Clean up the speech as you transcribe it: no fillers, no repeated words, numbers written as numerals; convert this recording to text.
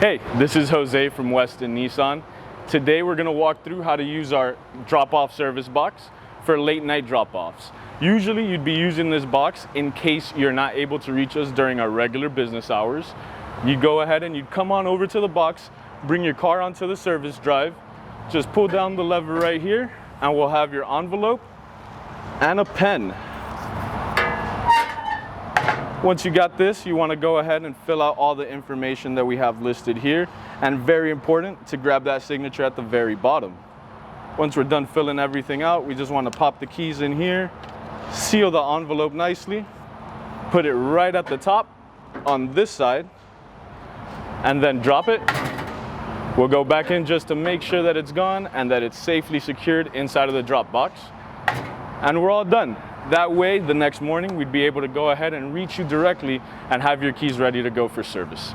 Hey, this is Jose from Weston Nissan. Today we're going to walk through how to use our drop-off service box for late night drop-offs. Usually you'd be using this box in case you're not able to reach us during our regular business hours. You'd go ahead and you'd come on over to the box, bring your car onto the service drive, just pull down the lever right here, and we'll have your envelope and a pen. Once you got this, you want to go ahead and fill out all the information that we have listed here, and very important to grab that signature at the very bottom. Once we're done filling everything out, we just want to pop the keys in here, seal the envelope nicely, put it right at the top on this side, and then drop it. We'll go back in just to make sure that it's gone and that it's safely secured inside of the drop box, and we're all done. That way, the next morning, we'd be able to go ahead and reach you directly and have your keys ready to go for service.